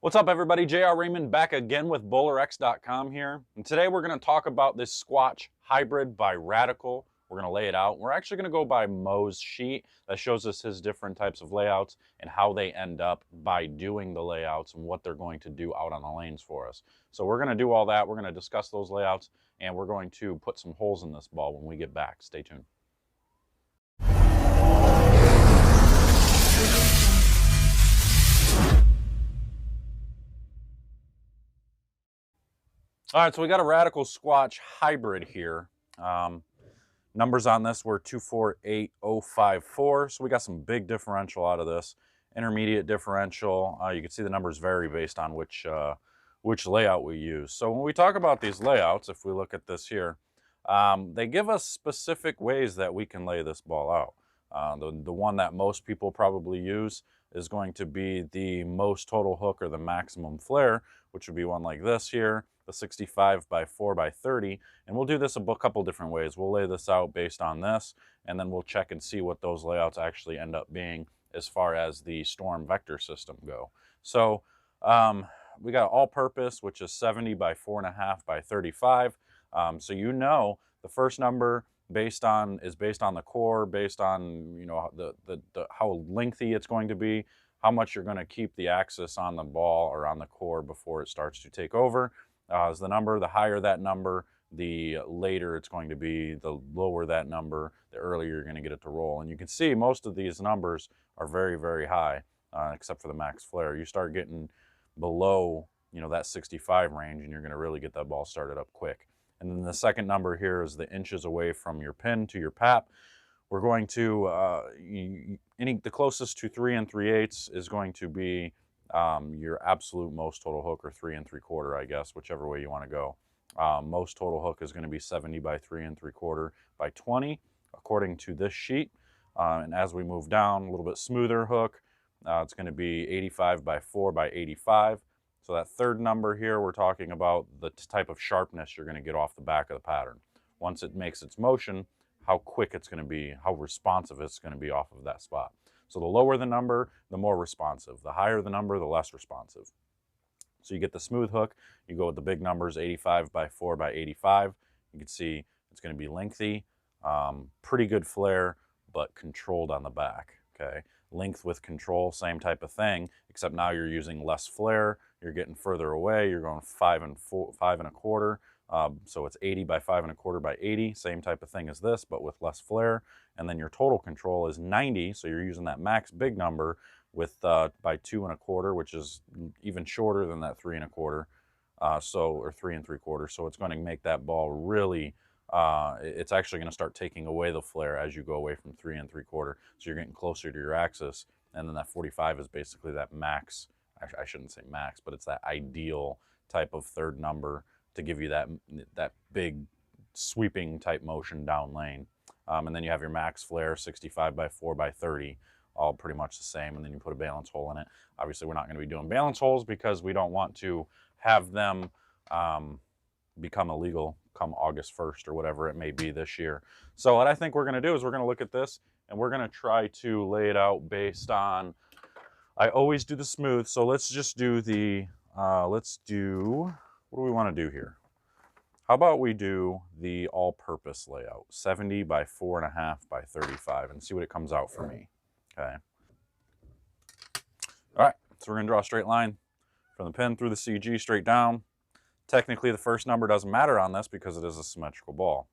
What's up, everybody? JR Raymond back again with BowlerX.com here. And today we're going to talk about this squatch hybrid by Radical. We're going to lay it out. We're actually going to go by Mo's sheet that shows us his different types of layouts and how they end up by doing the layouts and what they're going to do out on the lanes for us. So we're going to do all that. We're going to discuss those layouts, and we're going to put some holes in this ball when we get back. Stay tuned. All right, so we got a Radical Squatch hybrid here. Numbers on this were 248054, so we got some big differential out of this. Intermediate differential, you can see the numbers vary based on which layout we use. So when we talk about these layouts, if we look at this here, they give us specific ways that we can lay this ball out. The one that most people probably use is going to be the most total hook or the maximum flare, which would be one like this here, the 65 by 4 by 30. And we'll do this a couple different ways. We'll lay this out based on this, and then we'll check and see what those layouts actually end up being as far as the storm vector system go. So we got all-purpose, which is 70 by 4.5 by 35. So you know the first number is based on the core, based on how lengthy it's going to be, how much you're going to keep the axis on the ball or on the core before it starts to take over. Is the number, the higher that number, the later it's going to be, the lower that number, the earlier you're going to get it to roll. And you can see most of these numbers are very, very high, except for the max flare. You start getting below, that 65 range, and you're going to really get that ball started up quick. And then the second number here is the inches away from your pin to your pap. We're going to, the closest to 3 3/8 is going to be your absolute most total hook, or 3 3/4, I guess, whichever way you want to go. Most total hook is going to be 70 by 3 3/4 by 20, according to this sheet. And as we move down, a little bit smoother hook, it's going to be 85 by 4 by 85. So that third number here, we're talking about the type of sharpness you're going to get off the back of the pattern. Once it makes its motion, how quick it's going to be, how responsive it's going to be off of that spot. So the lower the number, the more responsive. The higher the number, the less responsive. So you get the smooth hook, you go with the big numbers, 85 by 4 by 85. You can see it's going to be lengthy, pretty good flare, but controlled on the back, okay? Length with control, same type of thing, except now you're using less flare. You're getting further away. You're going 5 1/4. So it's 80 by 5 1/4 by 80. Same type of thing as this, but with less flare. And then your total control is 90. So you're using that max big number with by 2 1/4, which is even shorter than that 3 1/4. Or 3 3/4. So it's going to make that ball really. It's actually going to start taking away the flare as you go away from 3 3/4. So you're getting closer to your axis, and then that 45 is basically that max. I shouldn't say max, but it's that ideal type of third number to give you that big sweeping type motion down lane. And then you have your max flare, 65 by 4 by 30, all pretty much the same. And then you put a balance hole in it. Obviously, we're not going to be doing balance holes because we don't want to have them become illegal come August 1st or whatever it may be this year. So what I think we're going to do is we're going to look at this, and we're going to try to lay it out based on, I always do the smooth, so let's just do the, what do we want to do here? How about we do the all-purpose layout, 70 by 4.5 by 35, and see what it comes out for me, okay? All right, so we're going to draw a straight line from the pin through the CG straight down. Technically, the first number doesn't matter on this because it is a symmetrical ball.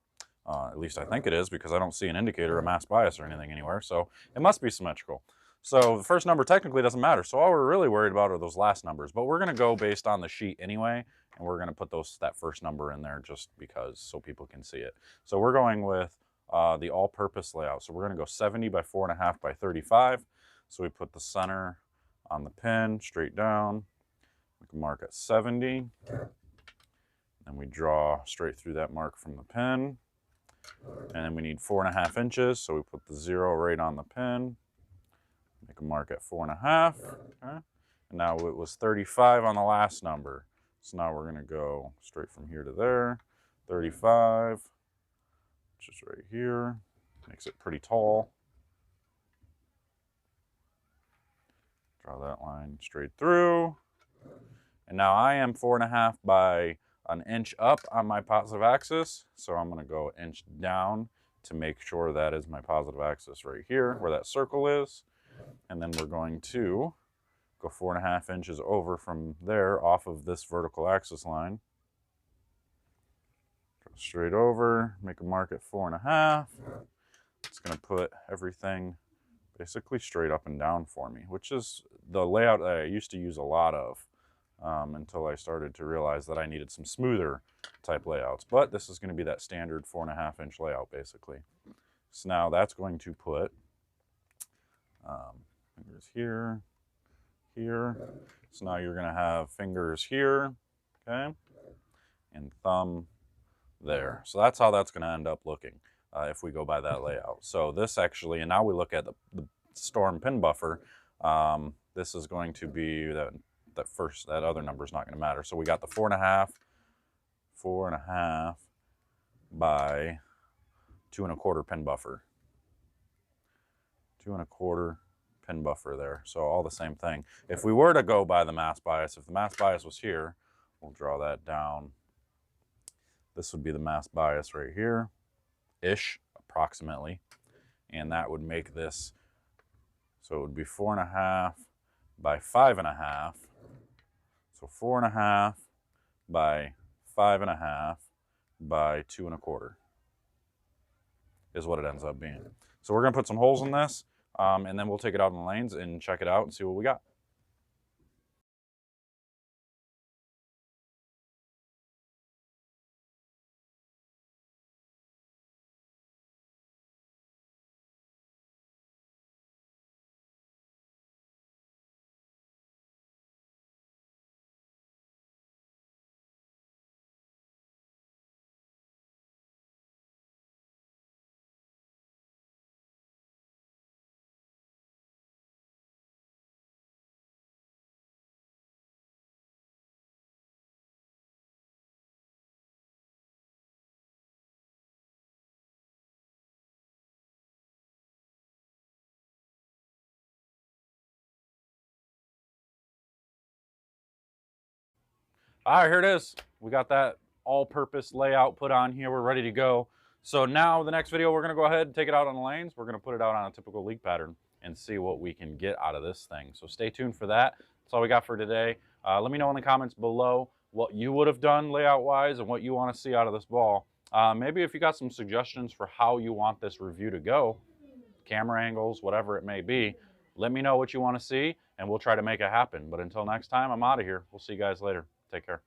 At least I think it is, because I don't see an indicator of mass bias or anything anywhere, so it must be symmetrical. So the first number technically doesn't matter. So all we're really worried about are those last numbers. But we're going to go based on the sheet anyway, and we're going to put that first number in there just because, so people can see it. So we're going with the all-purpose layout. So we're going to go 70 by 4.5 by 35. So we put the center on the pin straight down. We can mark at 70. And we draw straight through that mark from the pin. And then we need 4.5 inches. So we put the 0 right on the pin. Make a mark at 4.5. Okay. And now it was 35 on the last number. So now we're going to go straight from here to there. 35, which is right here. Makes it pretty tall. Draw that line straight through. And now I am 4.5 by an inch up on my positive axis. So I'm going to go an inch down to make sure that is my positive axis right here where that circle is. And then we're going to go 4.5 inches over from there off of this vertical axis line. Go straight over, make a mark at 4.5. It's going to put everything basically straight up and down for me, which is the layout that I used to use a lot of until I started to realize that I needed some smoother type layouts. But this is going to be that standard 4.5 inch layout basically. So now that's going to put fingers here, here. So now you're going to have fingers here, okay, and thumb there. So that's how that's going to end up looking if we go by that layout. So this actually, and now we look at the storm pin buffer. This is going to be that other number is not going to matter. So we got the 4.5 by 2 1/4 pin buffer. 2 1/4 pin buffer there. So all the same thing. If we were to go by the mass bias, if the mass bias was here, we'll draw that down. This would be the mass bias right here, ish, approximately. And that would make this, so it would be 4.5 by 5.5. So 4.5 by 5.5 by 2 1/4 is what it ends up being. So we're going to put some holes in this, and then we'll take it out in the lanes and check it out and see what we got. All right, here it is. We got that all-purpose layout put on here. We're ready to go. So now the next video, we're going to go ahead and take it out on the lanes. We're going to put it out on a typical league pattern and see what we can get out of this thing. So stay tuned for that. That's all we got for today. Let me know in the comments below what you would have done layout-wise and what you want to see out of this ball. Maybe if you got some suggestions for how you want this review to go, camera angles, whatever it may be, let me know what you want to see, and we'll try to make it happen. But until next time, I'm out of here. We'll see you guys later. Take care.